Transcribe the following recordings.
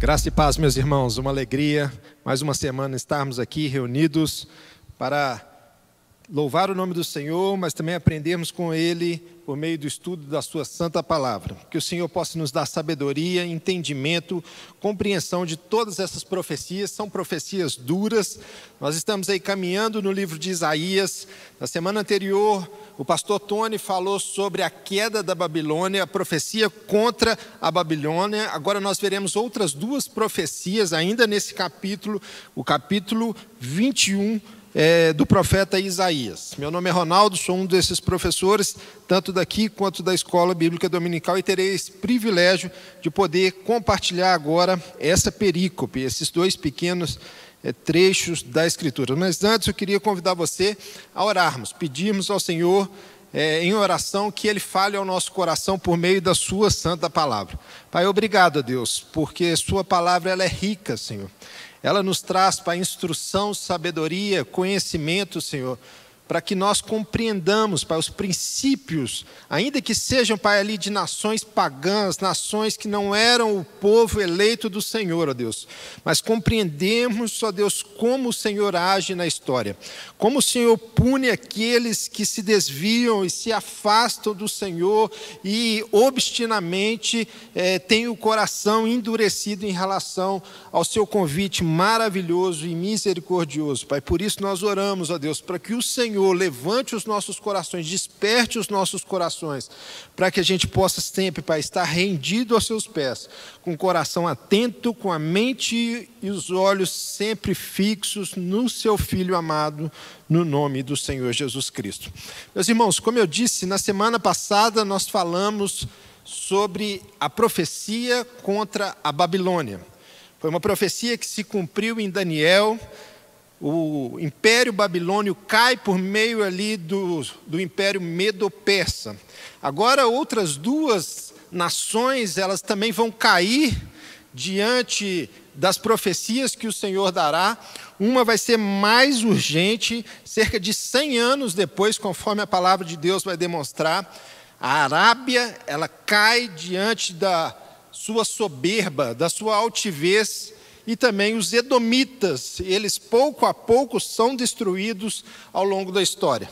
Graça e paz, meus irmãos, uma alegria, mais uma semana estarmos aqui reunidos para louvar o nome do Senhor, mas também aprendermos com Ele por meio do estudo da sua santa palavra. Que o Senhor possa nos dar sabedoria, entendimento, compreensão de todas essas profecias. São profecias duras. Nós estamos aí caminhando no livro de Isaías. Na semana anterior, o pastor Tony falou sobre a queda da Babilônia, a profecia contra a Babilônia. Agora nós veremos outras duas profecias ainda nesse capítulo, o capítulo 21, do profeta Isaías. Meu nome é Ronaldo, sou um desses professores, tanto daqui quanto da Escola Bíblica Dominical, e terei esse privilégio de poder compartilhar agora essa perícope, esses dois pequenos trechos da Escritura. Mas antes eu queria convidar você a orarmos, pedirmos ao Senhor em oração que Ele fale ao nosso coração por meio da sua santa palavra. Pai, obrigado a Deus, porque sua palavra ela é rica, Senhor. Ela nos traz para instrução, sabedoria, conhecimento, Senhor, para que nós compreendamos, Pai, os princípios, ainda que sejam, Pai, ali de nações pagãs, nações que não eram o povo eleito do Senhor, ó Deus, mas compreendemos, ó Deus, como o Senhor age na história, como o Senhor pune aqueles que se desviam e se afastam do Senhor e obstinadamente têm o coração endurecido em relação ao seu convite maravilhoso e misericordioso, Pai. Por isso nós oramos, ó Deus, para que o Senhor levante os nossos corações, desperte os nossos corações, para que a gente possa sempre, Pai, estar rendido aos seus pés, com o coração atento, com a mente e os olhos sempre fixos no seu Filho amado, no nome do Senhor Jesus Cristo. Meus irmãos, como eu disse, na semana passada nós falamos sobre a profecia contra a Babilônia. Foi uma profecia que se cumpriu em Daniel. O Império Babilônio cai por meio ali do Império Medo-Persa. Agora outras duas nações, elas também vão cair diante das profecias que o Senhor dará. Uma vai ser mais urgente, cerca de 100 anos depois, conforme a palavra de Deus vai demonstrar. A Arábia, ela cai diante da sua soberba, da sua altivez. E também os edomitas, eles pouco a pouco são destruídos ao longo da história.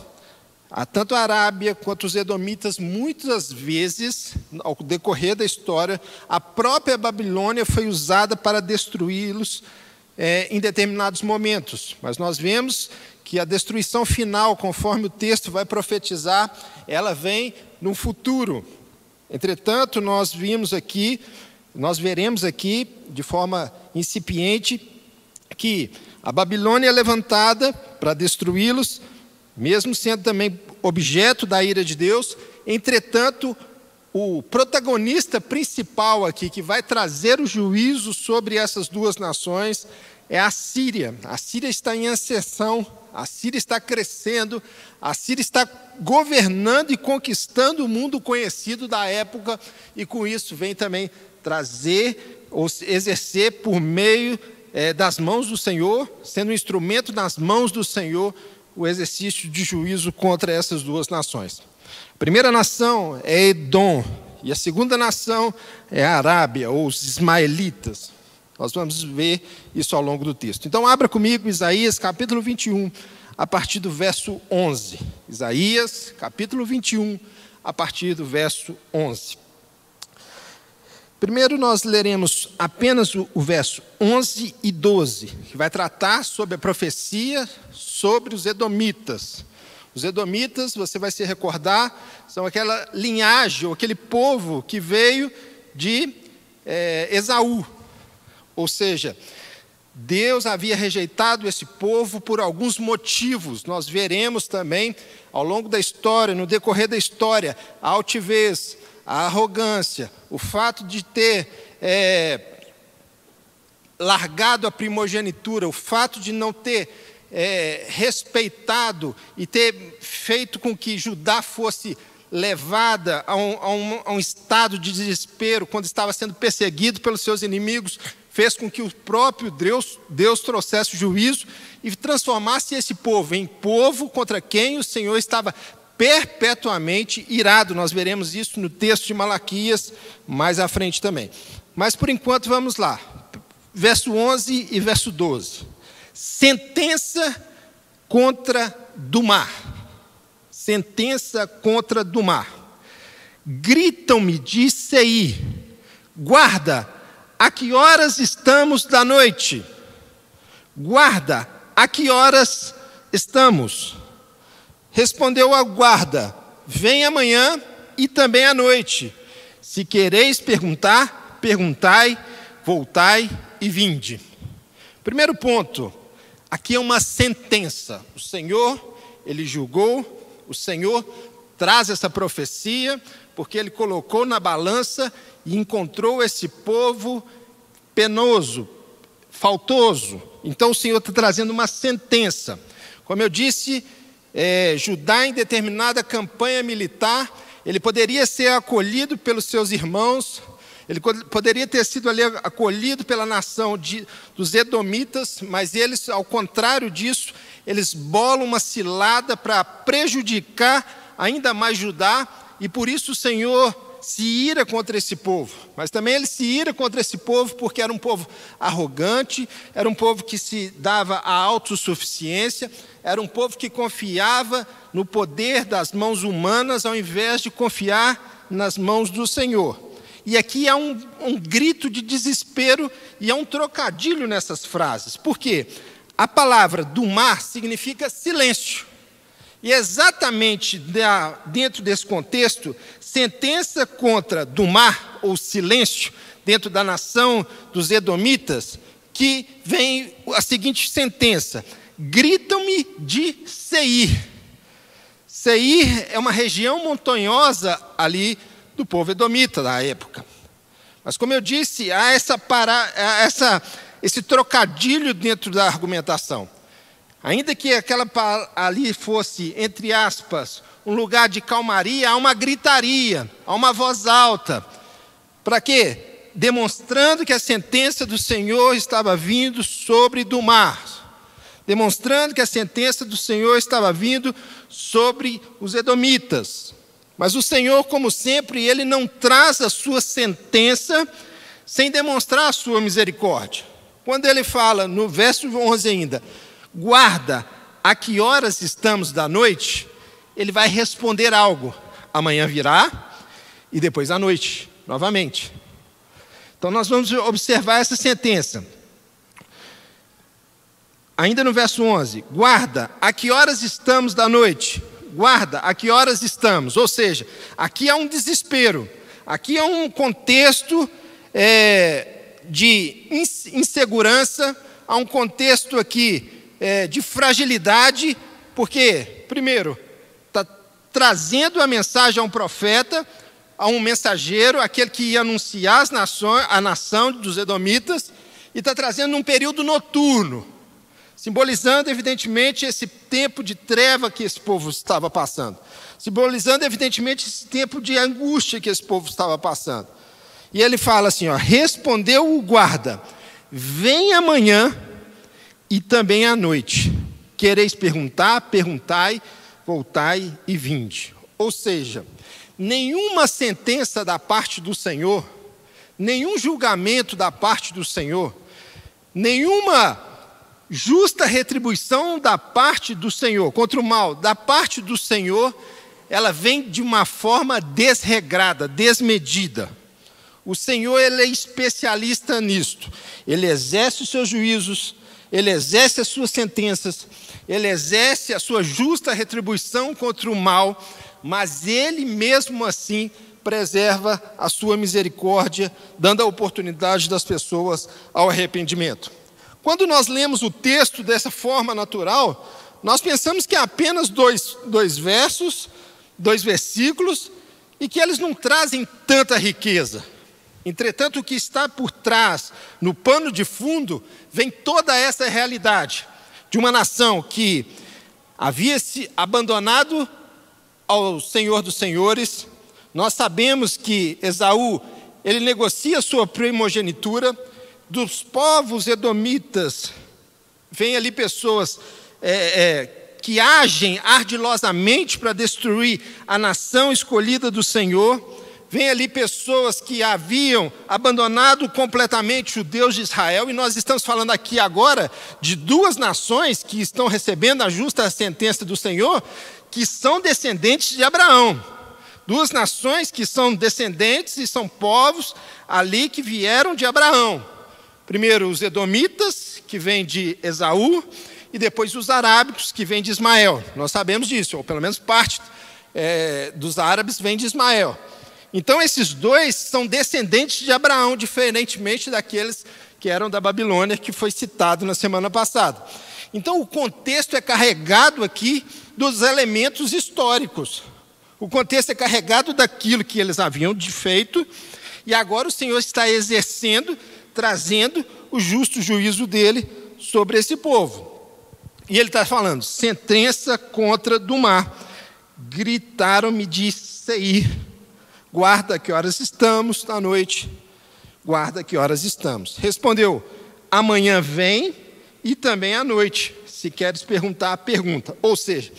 Tanto a Arábia quanto os edomitas, muitas vezes, ao decorrer da história, a própria Babilônia foi usada para destruí-los em determinados momentos. Mas nós vemos que a destruição final, conforme o texto vai profetizar, ela vem no futuro. Entretanto, nós veremos aqui, de forma incipiente, que a Babilônia é levantada para destruí-los, mesmo sendo também objeto da ira de Deus. Entretanto, o protagonista principal aqui, que vai trazer o juízo sobre essas duas nações, é a Síria. A Síria está em ascensão, a Síria está crescendo, a Síria está governando e conquistando o mundo conhecido da época, e com isso vem também trazer ou exercer por meio das mãos do Senhor, sendo um instrumento nas mãos do Senhor, o exercício de juízo contra essas duas nações. A primeira nação é Edom, e a segunda nação é a Arábia, ou os ismaelitas. Nós vamos ver isso ao longo do texto. Então abra comigo Isaías capítulo 21, a partir do verso 11. Isaías capítulo 21, a partir do verso 11. Primeiro nós leremos apenas o verso 11 e 12, que vai tratar sobre a profecia sobre os edomitas. Os edomitas, você vai se recordar, são aquela linhagem, ou aquele povo que veio de Esaú. Ou seja, Deus havia rejeitado esse povo por alguns motivos. Nós veremos também, ao longo da história, no decorrer da história, a altivez, a arrogância, o fato de ter largado a primogenitura, o fato de não ter respeitado e ter feito com que Judá fosse levada a um estado de desespero, quando estava sendo perseguido pelos seus inimigos, fez com que o próprio Deus trouxesse juízo e transformasse esse povo em povo contra quem o Senhor estava perpetuamente irado. Nós veremos isso no texto de Malaquias, mais à frente também. Mas por enquanto vamos lá. verso 11 e verso 12. Sentença contra do mar. Sentença contra do mar. Gritam-me de Seir, guarda, a que horas estamos da noite? Guarda, a que horas estamos? Respondeu a guarda, vem amanhã e também à noite. Se quereis perguntar, perguntai, voltai e vinde. Primeiro ponto, aqui é uma sentença. O Senhor, Ele julgou, o Senhor traz essa profecia, porque Ele colocou na balança e encontrou esse povo penoso, faltoso. Então o Senhor está trazendo uma sentença. Como eu disse, Judá em determinada campanha militar, ele poderia ser acolhido pelos seus irmãos, ele poderia ter sido ali acolhido pela nação dos edomitas, mas eles, ao contrário disso, eles bolam uma cilada para prejudicar ainda mais Judá, e por isso o Senhor se ira contra esse povo. Mas também Ele se ira contra esse povo porque era um povo arrogante, era um povo que se dava a autossuficiência, era um povo que confiava no poder das mãos humanas ao invés de confiar nas mãos do Senhor. E aqui há um grito de desespero e há um trocadilho nessas frases. Por quê? A palavra do mar significa silêncio. E exatamente dentro desse contexto, sentença contra do mar, ou silêncio, dentro da nação dos edomitas, que vem a seguinte sentença: gritam-me de Seir. Seir é uma região montanhosa ali do povo edomita da época. Mas como eu disse, há esse trocadilho dentro da argumentação. Ainda que aquela ali fosse, entre aspas, um lugar de calmaria, há uma gritaria, há uma voz alta. Para quê? Demonstrando que a sentença do Senhor estava vindo sobre do mar. Demonstrando que a sentença do Senhor estava vindo sobre os edomitas. Mas o Senhor, como sempre, Ele não traz a sua sentença sem demonstrar a sua misericórdia. Quando Ele fala, no verso 11 ainda, guarda, a que horas estamos da noite? Ele vai responder algo. Amanhã virá e depois à noite, novamente. Então nós vamos observar essa sentença. Ainda no verso 11, guarda, a que horas estamos da noite? Guarda, a que horas estamos? Ou seja, aqui há um desespero, aqui há um contexto de insegurança, há um contexto aqui de fragilidade, porque, primeiro, está trazendo a mensagem a um profeta, a um mensageiro, aquele que ia anunciar a nação dos edomitas, e está trazendo um período noturno, simbolizando, evidentemente, esse tempo de treva que esse povo estava passando, simbolizando, evidentemente, esse tempo de angústia que esse povo estava passando. E ele fala assim, respondeu o guarda, vem amanhã e também à noite. Quereis perguntar, perguntai, voltai e vinde. Ou seja, nenhuma sentença da parte do Senhor, nenhum julgamento da parte do Senhor, nenhuma justa retribuição da parte do Senhor, contra o mal, da parte do Senhor, ela vem de uma forma desregrada, desmedida. O Senhor, Ele é especialista nisto. Ele exerce os seus juízos, Ele exerce as suas sentenças, Ele exerce a sua justa retribuição contra o mal, mas Ele mesmo assim preserva a sua misericórdia, dando a oportunidade das pessoas ao arrependimento. Quando nós lemos o texto dessa forma natural, nós pensamos que é apenas dois versos, 2 versículos, e que eles não trazem tanta riqueza. Entretanto, o que está por trás, no pano de fundo, vem toda essa realidade de uma nação que havia se abandonado ao Senhor dos Senhores. Nós sabemos que Esaú, ele negocia sua primogenitura. Dos povos edomitas, vem ali pessoas que agem ardilosamente para destruir a nação escolhida do Senhor. vem ali pessoas que haviam abandonado completamente o Deus de Israel, e nós estamos falando aqui agora de duas nações que estão recebendo a justa sentença do Senhor, que são descendentes de Abraão. Duas nações que são descendentes e são povos ali que vieram de Abraão. Primeiro os edomitas, que vêm de Esaú, e depois os arábicos, que vêm de Ismael. Nós sabemos disso, ou pelo menos parte dos árabes vem de Ismael. Então esses dois são descendentes de Abraão, diferentemente daqueles que eram da Babilônia, que foi citado na semana passada. Então o contexto é carregado aqui dos elementos históricos. O contexto é carregado daquilo que eles haviam feito, e agora o Senhor está exercendo, trazendo o justo juízo dele sobre esse povo. E ele está falando, sentença contra Dumá. Gritaram-me de Seir. Guarda que horas estamos da noite. Guarda que horas estamos. Respondeu, amanhã vem e também à noite. Se queres perguntar, pergunta. Ou seja,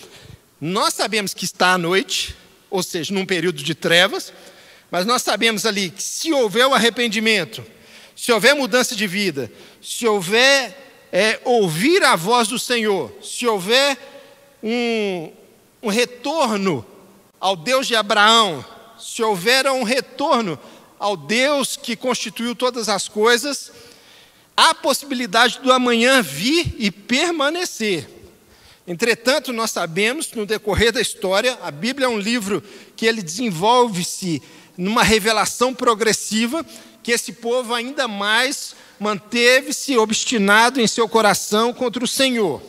nós sabemos que está à noite, ou seja, num período de trevas, mas nós sabemos ali que se houver o arrependimento, se houver mudança de vida, se houver ouvir a voz do Senhor, se houver um retorno ao Deus de Abraão, se houver um retorno ao Deus que constituiu todas as coisas, há a possibilidade do amanhã vir e permanecer. Entretanto, nós sabemos, no decorrer da história, a Bíblia é um livro que ele desenvolve-se numa revelação progressiva, que esse povo ainda mais manteve-se obstinado em seu coração contra o Senhor.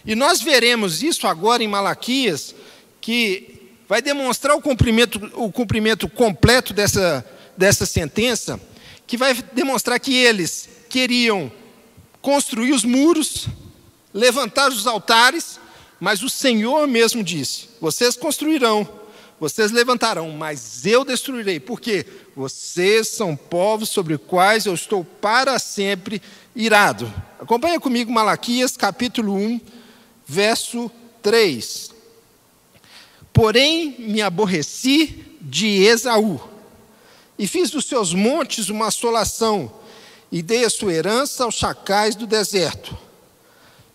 E nós veremos isso agora em Malaquias, que vai demonstrar o cumprimento completo dessa sentença, que vai demonstrar que eles queriam construir os muros, levantar os altares, mas o Senhor mesmo disse, vocês construirão, vocês levantarão, mas eu destruirei. Por quê? Vocês são povos sobre os quais eu estou para sempre irado. Acompanha comigo Malaquias, capítulo 1, verso 3. Porém, me aborreci de Esaú, e fiz dos seus montes uma assolação, e dei a sua herança aos chacais do deserto.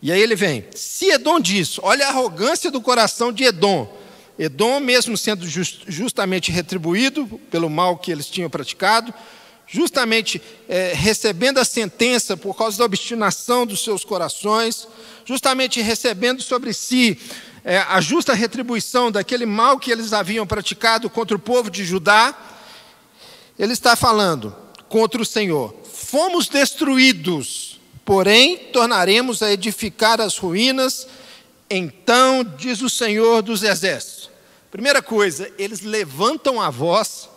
E aí ele vem, se Edom diz, olha a arrogância do coração de Edom. Edom, mesmo sendo justamente retribuído pelo mal que eles tinham praticado, justamente recebendo a sentença por causa da obstinação dos seus corações, justamente recebendo sobre si a justa retribuição daquele mal que eles haviam praticado contra o povo de Judá, ele está falando contra o Senhor. Fomos destruídos, porém tornaremos a edificar as ruínas, então diz o Senhor dos Exércitos. Primeira coisa, eles levantam a voz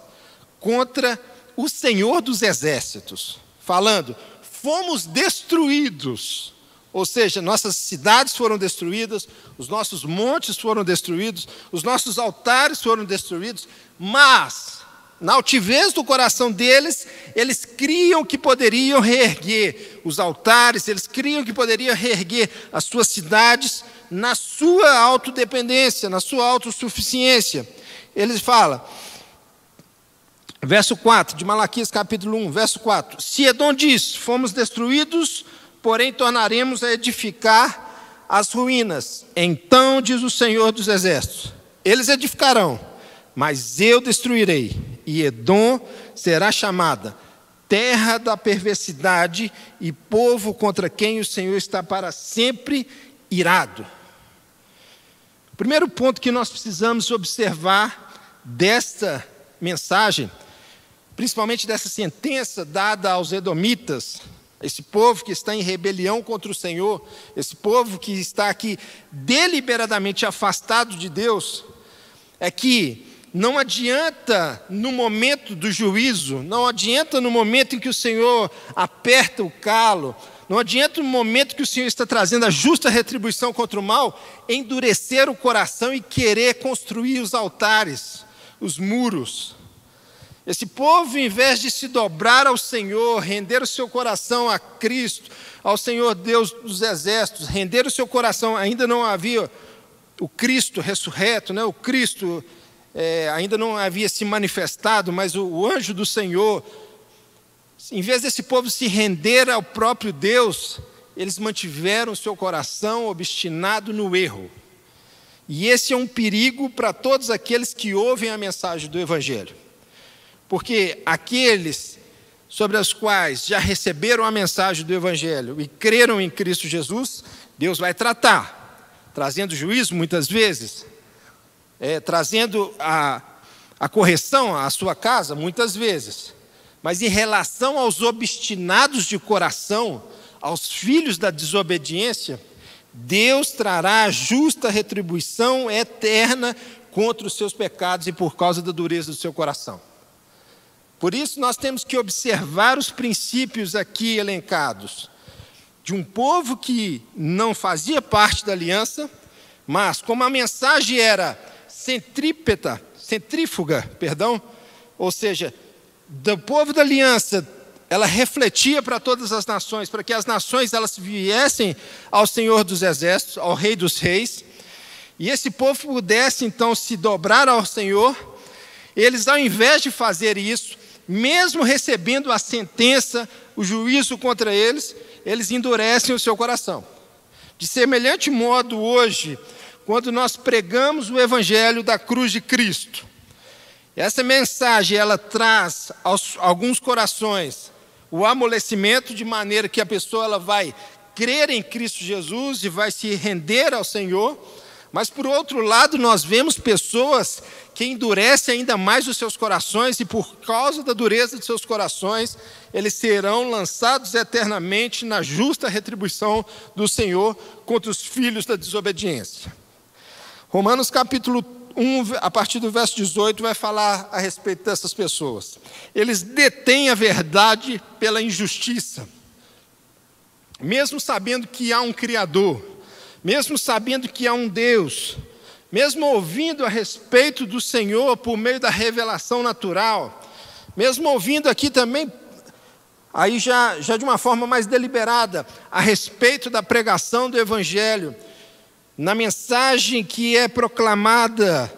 contra o Senhor dos Exércitos, falando, fomos destruídos. Ou seja, nossas cidades foram destruídas, os nossos montes foram destruídos, os nossos altares foram destruídos, mas, na altivez do coração deles, eles criam que poderiam reerguer os altares, eles criam que poderiam reerguer as suas cidades na sua autodependência, na sua autossuficiência. Eles falam, verso 4, de Malaquias capítulo 1, verso 4, se Edom diz, fomos destruídos, porém tornaremos a edificar as ruínas. Então diz o Senhor dos Exércitos, eles edificarão, mas eu destruirei, e Edom será chamada terra da perversidade e povo contra quem o Senhor está para sempre irado. O primeiro ponto que nós precisamos observar desta mensagem, principalmente dessa sentença dada aos edomitas, esse povo que está em rebelião contra o Senhor, esse povo que está aqui deliberadamente afastado de Deus, é que não adianta no momento do juízo, não adianta no momento em que o Senhor aperta o calo, não adianta no momento que o Senhor está trazendo a justa retribuição contra o mal, endurecer o coração e querer construir os altares, os muros. Esse povo, em vez de se dobrar ao Senhor, render o seu coração a Cristo, ao Senhor Deus dos Exércitos, render o seu coração, ainda não havia o Cristo ressurreto, né? O Cristo ainda não havia se manifestado, mas o anjo do Senhor, em vez desse povo se render ao próprio Deus, eles mantiveram seu coração obstinado no erro. E esse é um perigo para todos aqueles que ouvem a mensagem do Evangelho. Porque aqueles sobre os quais já receberam a mensagem do Evangelho e creram em Cristo Jesus, Deus vai tratar, trazendo juízo muitas vezes, trazendo a correção à sua casa muitas vezes. Mas em relação aos obstinados de coração, aos filhos da desobediência, Deus trará a justa retribuição eterna contra os seus pecados e por causa da dureza do seu coração. Por isso nós temos que observar os princípios aqui elencados, de um povo que não fazia parte da aliança, mas como a mensagem era centrífuga, ou seja, do povo da aliança, ela refletia para todas as nações, para que as nações elas viessem ao Senhor dos Exércitos, ao Rei dos Reis, e esse povo pudesse então se dobrar ao Senhor. Eles, ao invés de fazer isso, mesmo recebendo a sentença, o juízo contra eles, eles endurecem o seu coração. De semelhante modo, hoje, quando nós pregamos o Evangelho da cruz de Cristo, essa mensagem ela traz aos alguns corações o amolecimento, de maneira que a pessoa ela vai crer em Cristo Jesus e vai se render ao Senhor. Mas, por outro lado, nós vemos pessoas que endurecem ainda mais os seus corações e, por causa da dureza de seus corações, eles serão lançados eternamente na justa retribuição do Senhor contra os filhos da desobediência. Romanos capítulo 1, a partir do verso 18, vai falar a respeito dessas pessoas. Eles detêm a verdade pela injustiça, mesmo sabendo que há um Criador, mesmo sabendo que há um Deus, mesmo ouvindo a respeito do Senhor por meio da revelação natural, mesmo ouvindo aqui também, aí já de uma forma mais deliberada, a respeito da pregação do Evangelho, na mensagem que é proclamada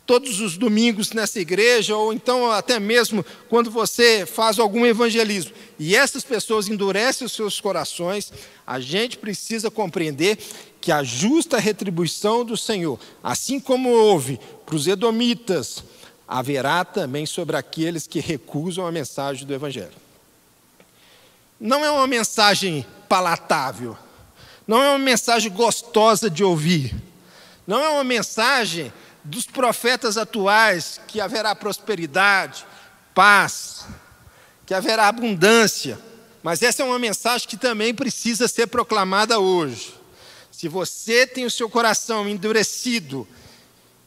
todos os domingos nessa igreja, ou então até mesmo quando você faz algum evangelismo, e essas pessoas endurecem os seus corações, a gente precisa compreender que a justa retribuição do Senhor, assim como houve para os edomitas, haverá também sobre aqueles que recusam a mensagem do Evangelho. Não é uma mensagem palatável, não é uma mensagem gostosa de ouvir, não é uma mensagem dos profetas atuais que haverá prosperidade, paz, que haverá abundância, mas essa é uma mensagem que também precisa ser proclamada hoje. Se você tem o seu coração endurecido,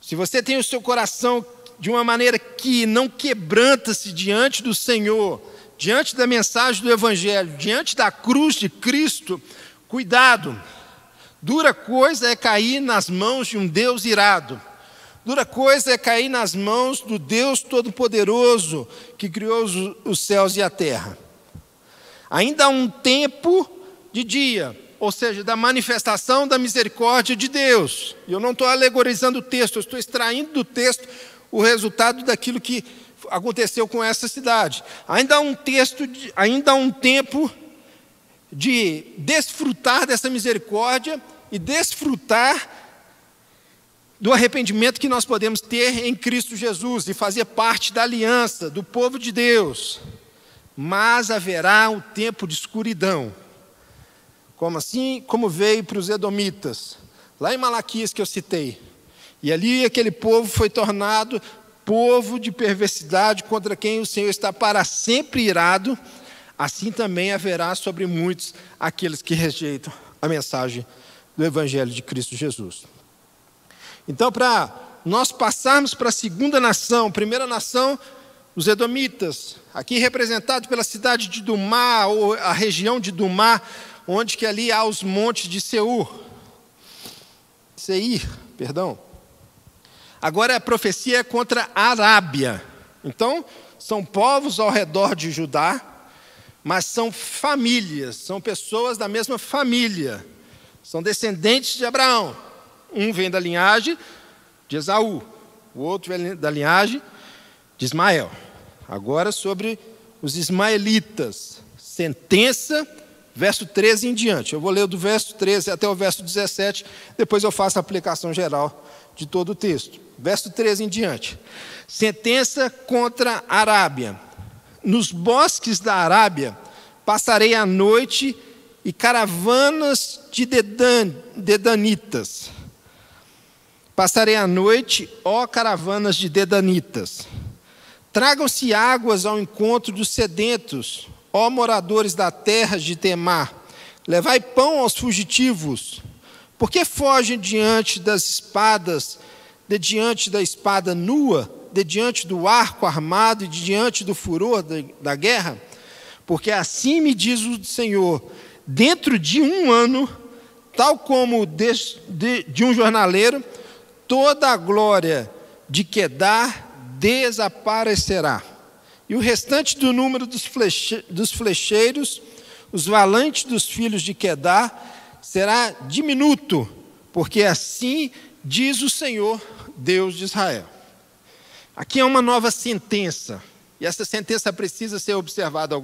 se você tem o seu coração de uma maneira que não quebranta-se diante do Senhor, diante da mensagem do Evangelho, diante da cruz de Cristo, cuidado, dura coisa é cair nas mãos de um Deus irado, dura coisa é cair nas mãos do Deus Todo-Poderoso que criou os céus e a terra. Ainda há um tempo de dia, ou seja, da manifestação da misericórdia de Deus. E eu não estou alegorizando o texto, eu estou extraindo do texto o resultado daquilo que aconteceu com essa cidade. Ainda há um tempo de desfrutar dessa misericórdia e desfrutar do arrependimento que nós podemos ter em Cristo Jesus e fazer parte da aliança, do povo de Deus. Mas haverá um tempo de escuridão, como veio para os edomitas, lá em Malaquias que eu citei. E ali aquele povo foi tornado povo de perversidade, contra quem o Senhor está para sempre irado. Assim também haverá sobre muitos aqueles que rejeitam a mensagem do Evangelho de Cristo Jesus. Então, para nós passarmos para a segunda nação, primeira nação, os edomitas, aqui representado pela cidade de Dumá, ou a região de Dumá, onde que ali há os montes de Seir. Agora a profecia é contra a Arábia. Então, são povos ao redor de Judá, mas são famílias, são pessoas da mesma família, são descendentes de Abraão. Um vem da linhagem de Esaú, o outro da linhagem de Ismael. Agora sobre os ismaelitas, sentença, verso 13 em diante. Eu vou ler do verso 13 até o verso 17, depois eu faço a aplicação geral de todo o texto. Verso 13 em diante. Sentença contra a Arábia. Nos bosques da Arábia passarei a noite e caravanas de dedanitas. Passarei a noite, ó caravanas de dedanitas. Tragam-se águas ao encontro dos sedentos, ó moradores da terra de Temar. Levai pão aos fugitivos. Por que fogem diante das espadas, de diante da espada nua, de diante do arco armado e de diante do furor da guerra? Porque assim me diz o Senhor, dentro de um ano, tal como de um jornaleiro, toda a glória de Quedar desaparecerá. E o restante do número dos flecheiros, os valentes dos filhos de Quedar, será diminuto, porque assim diz o Senhor, Deus de Israel. Aqui é uma nova sentença, e essa sentença precisa ser observada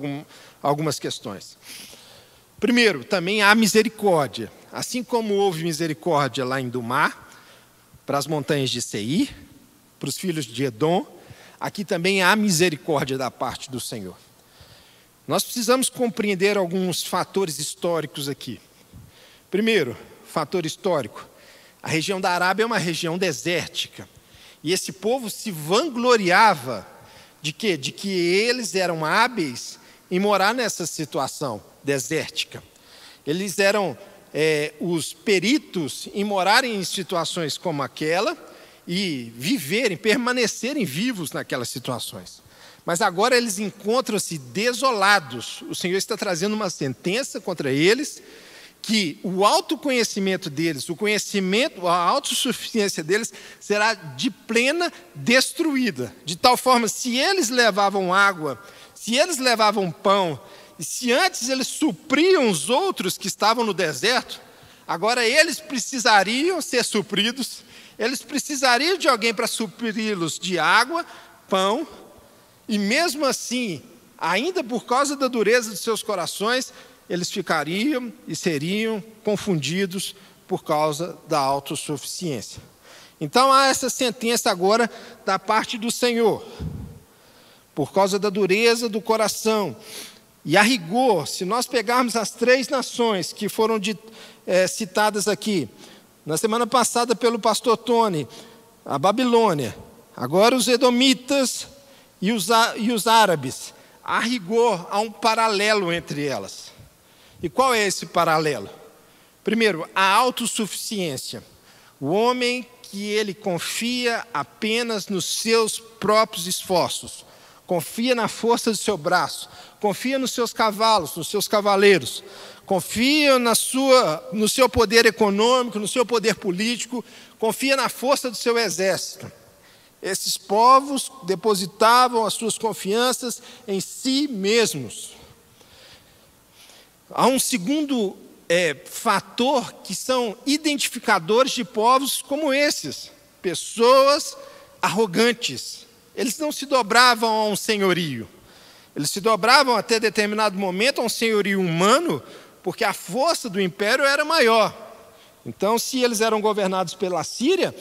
algumas questões. Primeiro, também há misericórdia. Assim como houve misericórdia lá em Dumar, para as montanhas de Seir, para os filhos de Edom, aqui também há misericórdia da parte do Senhor. Nós precisamos compreender alguns fatores históricos aqui. Primeiro, fator histórico. A região da Arábia é uma região desértica. E esse povo se vangloriava de quê? De que eles eram hábeis em morar nessa situação desértica. Eles eram os peritos em morarem em situações como aquela e viverem, permanecerem vivos naquelas situações. Mas agora eles encontram-se desolados. O Senhor está trazendo uma sentença contra eles, que o autoconhecimento deles, o conhecimento, a autossuficiência deles será de plena destruída. De tal forma, se eles levavam água, se eles levavam pão, e se antes eles supriam os outros que estavam no deserto, agora eles precisariam ser supridos, eles precisariam de alguém para supri-los de água, pão, e mesmo assim, ainda por causa da dureza de seus corações, eles ficariam e seriam confundidos por causa da autossuficiência. Então há essa sentença agora da parte do Senhor, por causa da dureza do coração. E a rigor, se nós pegarmos as 3 nações que foram citadas aqui, na semana passada pelo pastor Tony, a Babilônia, agora os edomitas e os árabes, a rigor há um paralelo entre elas. E qual é esse paralelo? Primeiro, a autossuficiência. O homem que ele confia apenas nos seus próprios esforços, confia na força do seu braço, confia nos seus cavalos, nos seus cavaleiros, confia no seu poder econômico, no seu poder político, confia na força do seu exército. Esses povos depositavam as suas confianças em si mesmos. Há um segundo fator que são identificadores de povos como esses, pessoas arrogantes. Eles não se dobravam a um senhorio. Eles se dobravam até determinado momento a um senhorio humano, porque a força do império era maior. Então, se eles eram governados pela Síria,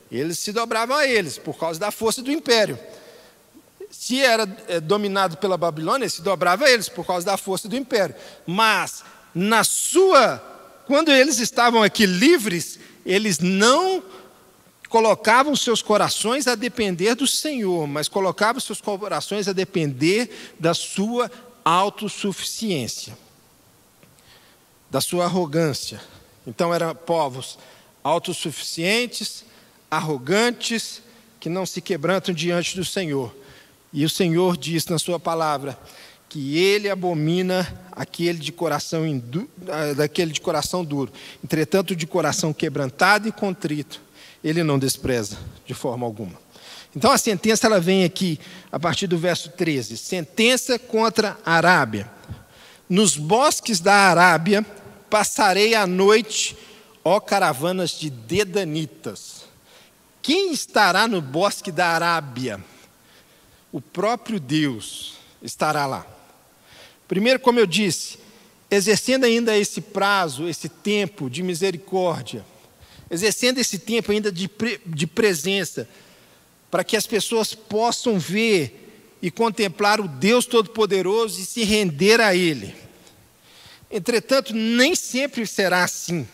eles se dobravam a eles, por causa da força do império. Se era dominado pela Babilônia, se dobrava a eles, por causa da força do império. Mas, quando eles estavam aqui livres, eles não colocavam seus corações a depender do Senhor, mas colocavam seus corações a depender da sua autossuficiência, da sua arrogância. Então eram povos autossuficientes, arrogantes, que não se quebrantam diante do Senhor. E o Senhor diz na sua palavra que Ele abomina daquele de coração duro. Entretanto, de coração quebrantado e contrito, Ele não despreza de forma alguma. Então a sentença ela vem aqui a partir do verso 13. Sentença contra a Arábia. Nos bosques da Arábia passarei a noite, ó caravanas de dedanitas. quem estará no bosque da Arábia? O próprio Deus estará lá. Primeiro, como eu disse, exercendo ainda esse prazo, esse tempo de misericórdia, exercendo esse tempo ainda de presença, para que as pessoas possam ver e contemplar o Deus Todo-Poderoso e se render a Ele. Entretanto, nem sempre será assim.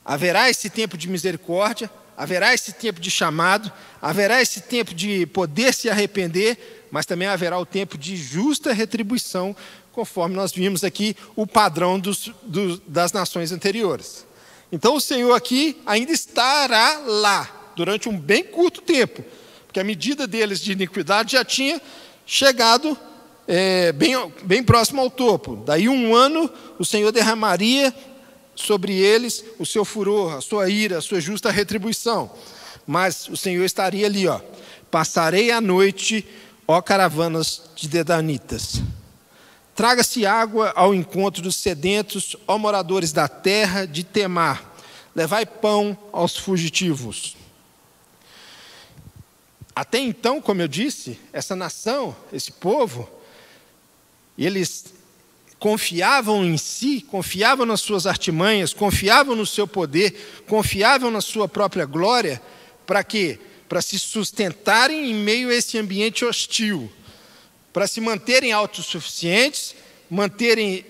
Haverá esse tempo de misericórdia, haverá esse tempo de chamado, haverá esse tempo de poder se arrepender, mas também haverá o tempo de justa retribuição, conforme nós vimos aqui o padrão das nações anteriores. Então o Senhor aqui ainda estará lá, durante um bem curto tempo, porque a medida deles de iniquidade já tinha chegado bem próximo ao topo. Daí 1 ano o Senhor derramaria sobre eles o seu furor, a sua ira, a sua justa retribuição. Mas o Senhor estaria ali, passarei a noite, ó caravanas de dedanitas. Traga-se água ao encontro dos sedentos, ó moradores da terra de Temar. Levai pão aos fugitivos. Até então, como eu disse, essa nação, esse povo, eles confiavam em si, confiavam nas suas artimanhas, confiavam no seu poder, confiavam na sua própria glória. Para quê? Para se sustentarem em meio a esse ambiente hostil, para se manterem autossuficientes, manterem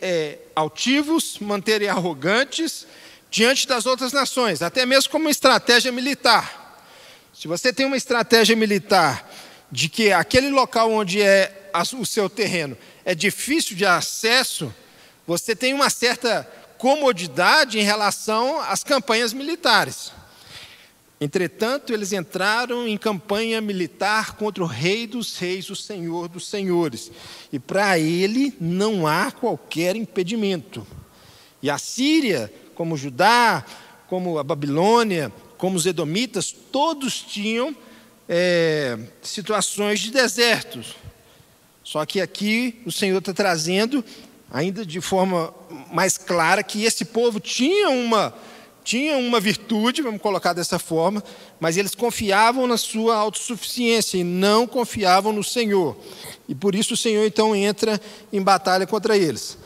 altivos, manterem arrogantes diante das outras nações, até mesmo como estratégia militar. Se você tem uma estratégia militar de que aquele local onde é o seu terreno é difícil de acesso, você tem uma certa comodidade em relação às campanhas militares. Entretanto, eles entraram em campanha militar contra o Rei dos Reis, o Senhor dos Senhores. E para ele não há qualquer impedimento. E a Síria, como Judá, como a Babilônia, como os edomitas, todos tinham situações de desertos. Só que aqui o Senhor está trazendo, ainda de forma mais clara, que esse povo tinha uma virtude, vamos colocar dessa forma, mas eles confiavam na sua autossuficiência e não confiavam no Senhor. E por isso o Senhor então entra em batalha contra eles.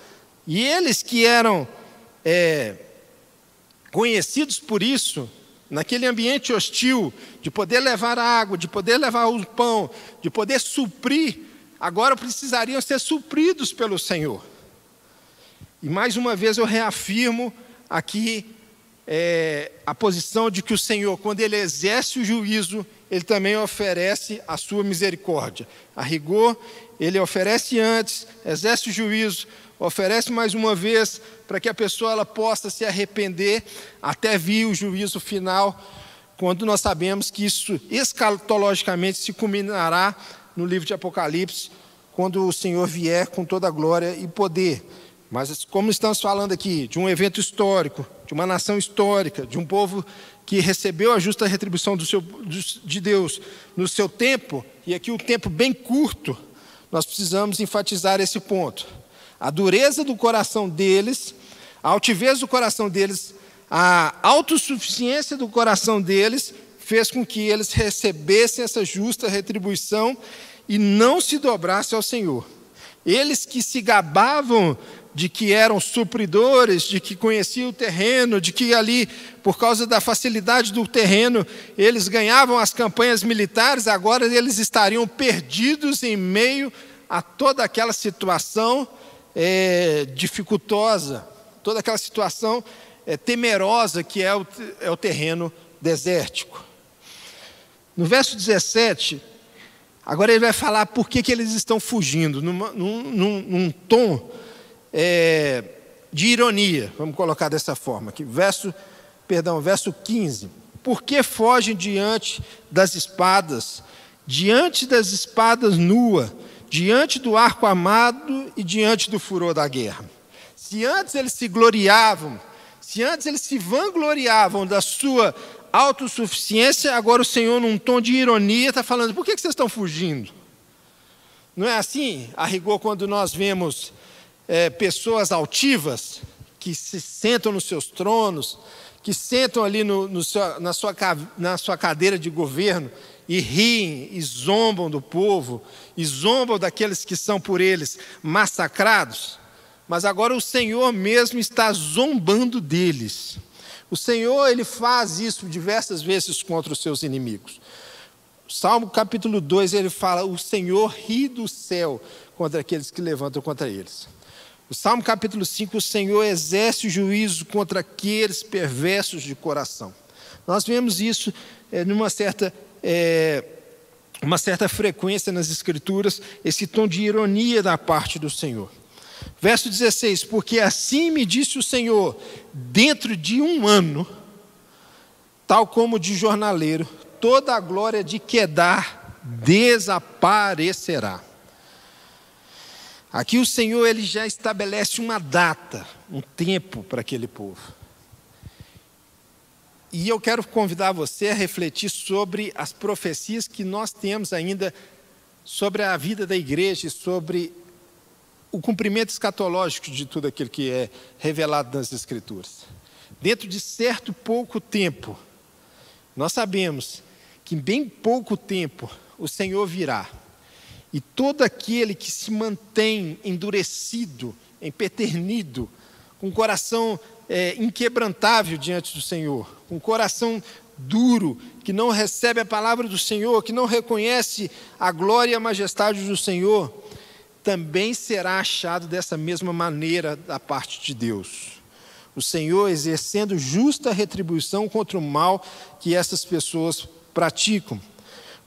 E eles que eram conhecidos por isso, naquele ambiente hostil, de poder levar água, de poder levar o pão, de poder suprir, agora precisariam ser supridos pelo Senhor. E mais uma vez eu reafirmo aqui a posição de que o Senhor, quando Ele exerce o juízo, Ele também oferece a sua misericórdia. A rigor, Ele oferece antes, exerce o juízo, oferece mais uma vez, para que a pessoa ela possa se arrepender, até vir o juízo final, quando nós sabemos que isso escatologicamente se culminará no livro de Apocalipse, quando o Senhor vier com toda a glória e poder. Mas como estamos falando aqui de um evento histórico, de uma nação histórica, de um povo que recebeu a justa retribuição de Deus no seu tempo, e aqui um tempo bem curto, nós precisamos enfatizar esse ponto. A dureza do coração deles, a altivez do coração deles, a autossuficiência do coração deles, fez com que eles recebessem essa justa retribuição e não se dobrassem ao Senhor. Eles que se gabavam de que eram supridores, de que conheciam o terreno, de que ali, por causa da facilidade do terreno, eles ganhavam as campanhas militares, agora eles estariam perdidos em meio a toda aquela situação dificultosa, toda aquela situação temerosa que é o terreno desértico. No verso 17, agora ele vai falar por que eles estão fugindo, num tom de ironia, vamos colocar dessa forma aqui. Verso 15. Por que fogem diante das espadas nua, diante do arco armado e diante do furor da guerra? Se antes eles se gloriavam, se antes eles se vangloriavam da sua autossuficiência, agora o Senhor, num tom de ironia, está falando: por que vocês estão fugindo? Não é assim, a rigor, quando nós vemos pessoas altivas, que se sentam nos seus tronos, que sentam ali na sua cadeira de governo e riem e zombam do povo, e zombam daqueles que são por eles massacrados, mas agora o Senhor mesmo está zombando deles. O Senhor, Ele faz isso diversas vezes contra os seus inimigos. Salmo capítulo 2, ele fala: o Senhor ri do céu contra aqueles que levantam contra eles. O Salmo capítulo 5, o Senhor exerce o juízo contra aqueles perversos de coração. Nós vemos isso numa certa frequência nas Escrituras, esse tom de ironia da parte do Senhor. Verso 16: porque assim me disse o Senhor, dentro de um ano, tal como de jornaleiro, toda a glória de Quedar desaparecerá. Aqui o Senhor, Ele já estabelece uma data, um tempo para aquele povo. E eu quero convidar você a refletir sobre as profecias que nós temos ainda sobre a vida da igreja, sobre o cumprimento escatológico de tudo aquilo que é revelado nas Escrituras. Dentro de certo pouco tempo, nós sabemos que em bem pouco tempo o Senhor virá. E todo aquele que se mantém endurecido, empeternido, com o coração inquebrantável diante do Senhor, com o coração duro, que não recebe a palavra do Senhor, que não reconhece a glória e a majestade do Senhor, também será achado dessa mesma maneira da parte de Deus. O Senhor exercendo justa retribuição contra o mal que essas pessoas praticam.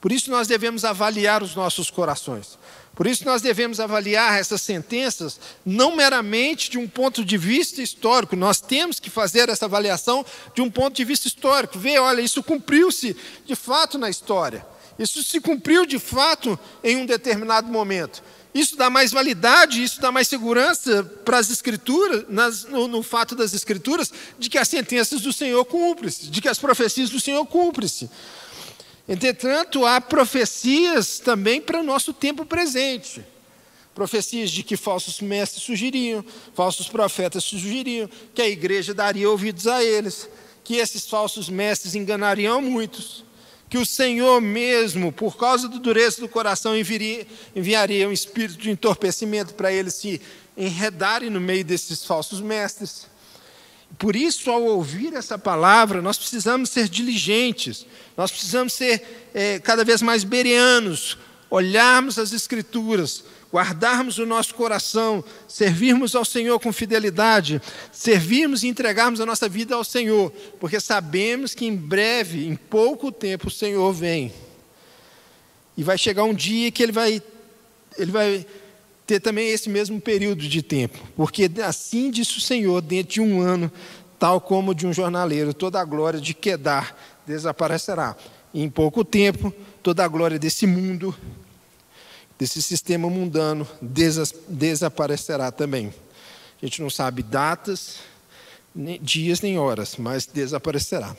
Por isso nós devemos avaliar os nossos corações. Por isso nós devemos avaliar essas sentenças não meramente de um ponto de vista histórico. Nós temos que fazer essa avaliação de um ponto de vista histórico. Ver, olha, isso cumpriu-se de fato na história. Isso se cumpriu de fato em um determinado momento. Isso dá mais validade, isso dá mais segurança para as Escrituras, no fato das Escrituras, de que as sentenças do Senhor cumprem-se, de que as profecias do Senhor cumprem-se. Entretanto, há profecias também para o nosso tempo presente. Profecias de que falsos mestres surgiriam, falsos profetas surgiriam, que a igreja daria ouvidos a eles, que esses falsos mestres enganariam muitos, que o Senhor mesmo, por causa da dureza do coração, enviaria um espírito de entorpecimento para eles se enredarem no meio desses falsos mestres. Por isso, ao ouvir essa palavra, nós precisamos ser diligentes, nós precisamos ser cada vez mais bereanos, olharmos as Escrituras, guardarmos o nosso coração, servirmos ao Senhor com fidelidade, servirmos e entregarmos a nossa vida ao Senhor, porque sabemos que em breve, em pouco tempo, o Senhor vem. E vai chegar um dia que Ele vai ter também esse mesmo período de tempo, porque assim disse o Senhor, dentro de um ano, tal como de um jornaleiro, toda a glória de Quedar desaparecerá. E em pouco tempo, toda a glória desse mundo, desse sistema mundano, desaparecerá também. A gente não sabe datas, nem dias nem horas, mas desaparecerá.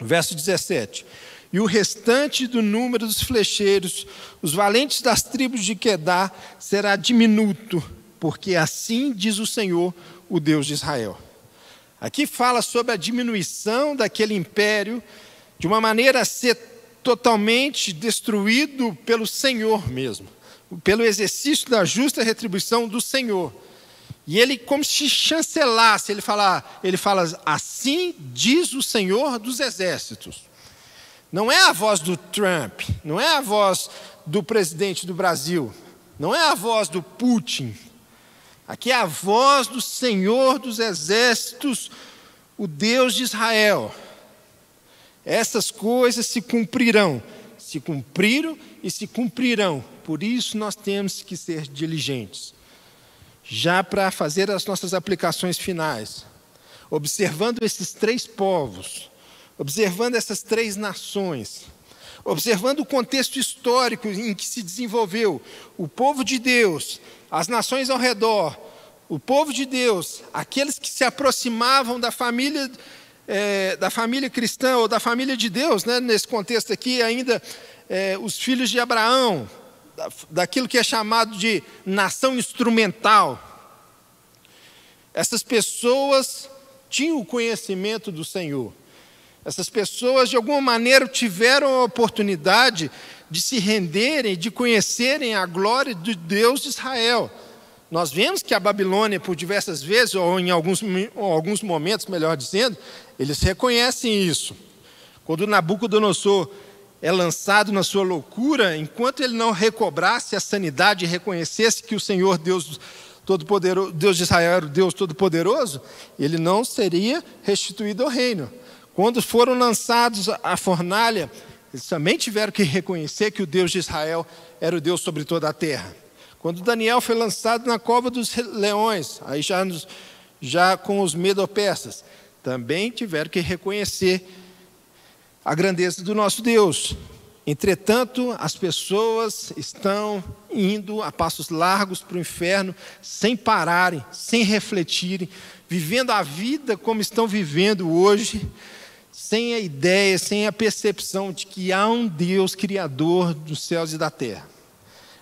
Verso 17: e o restante do número dos flecheiros, os valentes das tribos de Quedar, será diminuto, porque assim diz o Senhor, o Deus de Israel. Aqui fala sobre a diminuição daquele império, de uma maneira a ser totalmente destruído pelo Senhor mesmo, pelo exercício da justa retribuição do Senhor. E ele, como se chancelasse, ele fala assim diz o Senhor dos exércitos. Não é a voz do Trump, não é a voz do presidente do Brasil, não é a voz do Putin. Aqui é a voz do Senhor dos exércitos, o Deus de Israel. Essas coisas se cumprirão, se cumpriram e se cumprirão. Por isso nós temos que ser diligentes. Já para fazer as nossas aplicações finais, observando esses três povos, observando essas três nações, observando o contexto histórico em que se desenvolveu o povo de Deus, as nações ao redor, o povo de Deus, aqueles que se aproximavam da família cristã ou da família de Deus, né? Nesse contexto aqui ainda os filhos de Abraão, daquilo que é chamado de nação instrumental. Essas pessoas tinham o conhecimento do Senhor. Essas pessoas, de alguma maneira, tiveram a oportunidade de se renderem, de conhecerem a glória do Deus de Israel. Nós vemos que a Babilônia, por diversas vezes, ou em alguns momentos, melhor dizendo, eles reconhecem isso. Quando Nabucodonosor é lançado na sua loucura, enquanto ele não recobrasse a sanidade e reconhecesse que o Senhor Deus Todo-Poderoso, Deus de Israel era o Deus Todo-Poderoso, ele não seria restituído ao reino. Quando foram lançados à fornalha, eles também tiveram que reconhecer que o Deus de Israel era o Deus sobre toda a terra. Quando Daniel foi lançado na cova dos leões, aí já com os medo-persas, também tiveram que reconhecer a grandeza do nosso Deus. Entretanto, as pessoas estão indo a passos largos para o inferno, sem pararem, sem refletirem, vivendo a vida como estão vivendo hoje, sem a ideia, sem a percepção de que há um Deus criador dos céus e da terra.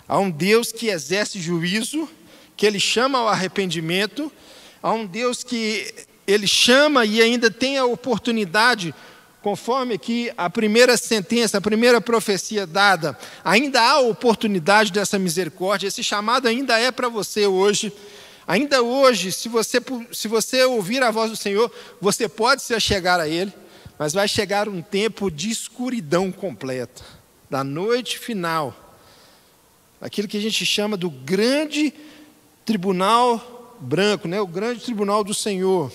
Há um Deus que exerce juízo, que Ele chama ao arrependimento, há um Deus que Ele chama e ainda tem a oportunidade, conforme aqui a primeira sentença, a primeira profecia dada, ainda há a oportunidade dessa misericórdia, esse chamado ainda é para você hoje. Ainda hoje, se você ouvir a voz do Senhor, você pode se achegar a Ele, mas vai chegar um tempo de escuridão completa, da noite final, aquilo que a gente chama do grande tribunal branco, né? O grande tribunal do Senhor.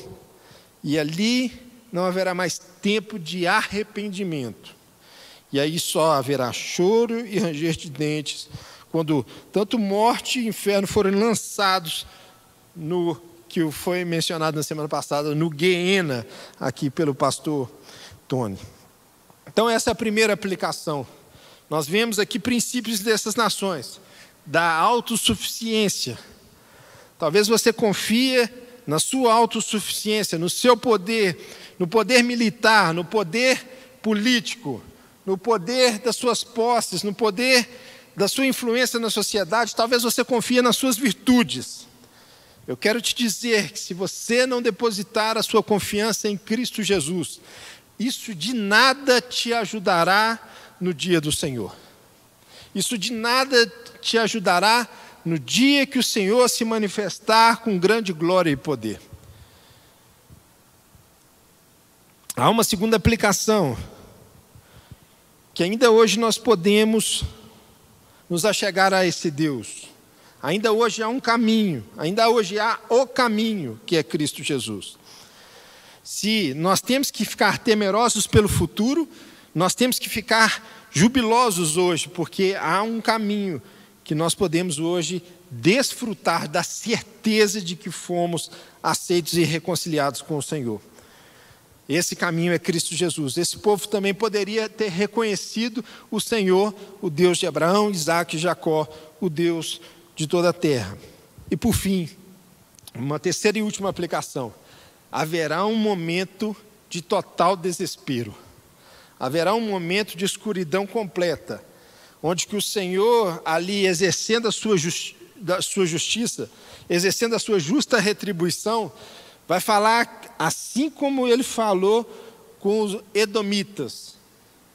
E ali não haverá mais tempo de arrependimento. E aí só haverá choro e ranger de dentes, quando tanto morte e inferno forem lançados no que foi mencionado na semana passada, no Guiena, aqui pelo pastor Tony. Então essa é a primeira aplicação. Nós vemos aqui princípios dessas nações, da autossuficiência. Talvez você confie na sua autossuficiência, no seu poder, no poder militar, no poder político, no poder das suas posses, no poder da sua influência na sociedade. Talvez você confie nas suas virtudes. Eu quero te dizer que se você não depositar a sua confiança em Cristo Jesus, isso de nada te ajudará no dia do Senhor. Isso de nada te ajudará no dia que o Senhor se manifestar com grande glória e poder. Há uma segunda aplicação, que ainda hoje nós podemos nos achegar a esse Deus. Ainda hoje há um caminho, ainda hoje há o caminho, que é Cristo Jesus. Se nós temos que ficar temerosos pelo futuro, nós temos que ficar jubilosos hoje, porque há um caminho que nós podemos hoje desfrutar da certeza de que fomos aceitos e reconciliados com o Senhor. Esse caminho é Cristo Jesus. Esse povo também poderia ter reconhecido o Senhor, o Deus de Abraão, Isaque e Jacó, o Deus de toda a terra. E por fim, uma terceira e última aplicação. Haverá um momento de total desespero. Haverá um momento de escuridão completa, onde que o Senhor, ali exercendo a sua justiça, exercendo a sua justa retribuição, vai falar assim como ele falou com os edomitas.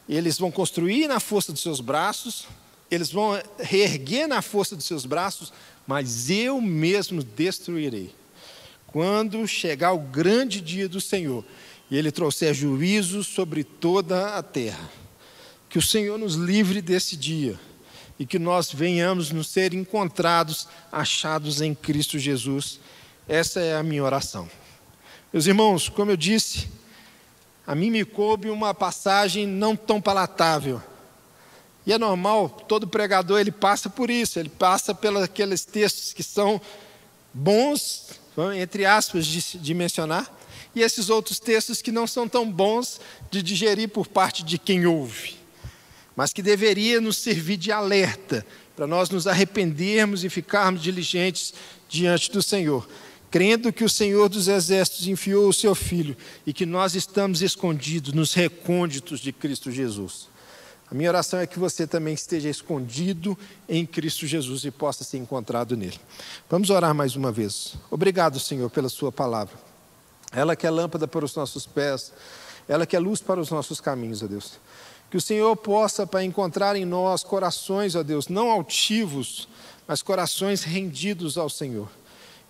Eles vão construir na força dos seus braços, eles vão reerguer na força dos seus braços, mas eu mesmo destruirei. Quando chegar o grande dia do Senhor, e Ele trouxer juízo sobre toda a terra. Que o Senhor nos livre desse dia, e que nós venhamos nos ser encontrados, achados em Cristo Jesus. Essa é a minha oração. Meus irmãos, como eu disse, a mim me coube uma passagem não tão palatável. E é normal, todo pregador ele passa por isso, ele passa pelos aqueles textos que são bons, entre aspas, de mencionar, e esses outros textos que não são tão bons de digerir por parte de quem ouve, mas que deveria nos servir de alerta, para nós nos arrependermos e ficarmos diligentes diante do Senhor, crendo que o Senhor dos Exércitos enviou o seu Filho e que nós estamos escondidos nos recônditos de Cristo Jesus. A minha oração é que você também esteja escondido em Cristo Jesus e possa ser encontrado nele. Vamos orar mais uma vez. Obrigado, Senhor, pela sua palavra. ela que é lâmpada para os nossos pés, ela que é luz para os nossos caminhos, ó Deus. Que o Senhor possa, Pai, encontrar em nós corações, ó Deus, não altivos, mas corações rendidos ao Senhor.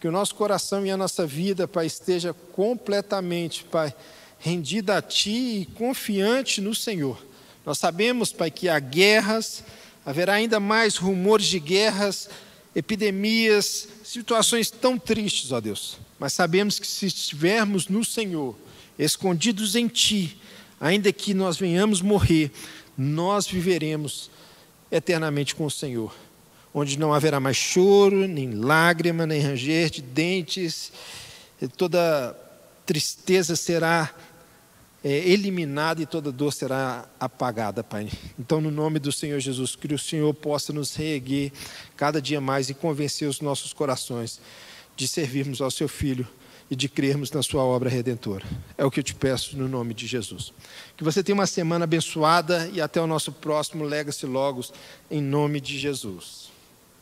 Que o nosso coração e a nossa vida, Pai, esteja completamente, Pai, rendida a Ti e confiante no Senhor. Nós sabemos, Pai, que há guerras, haverá ainda mais rumores de guerras, epidemias, situações tão tristes, ó Deus. Mas sabemos que se estivermos no Senhor, escondidos em Ti, ainda que nós venhamos morrer, nós viveremos eternamente com o Senhor, onde não haverá mais choro, nem lágrima, nem ranger de dentes, toda tristeza será eliminada e toda dor será apagada, Pai. Então, no nome do Senhor Jesus, que o Senhor possa nos reerguer cada dia mais e convencer os nossos corações de servirmos ao Seu Filho e de crermos na sua obra redentora. É o que eu te peço no nome de Jesus. Que você tenha uma semana abençoada e até o nosso próximo Legacy Logos, em nome de Jesus.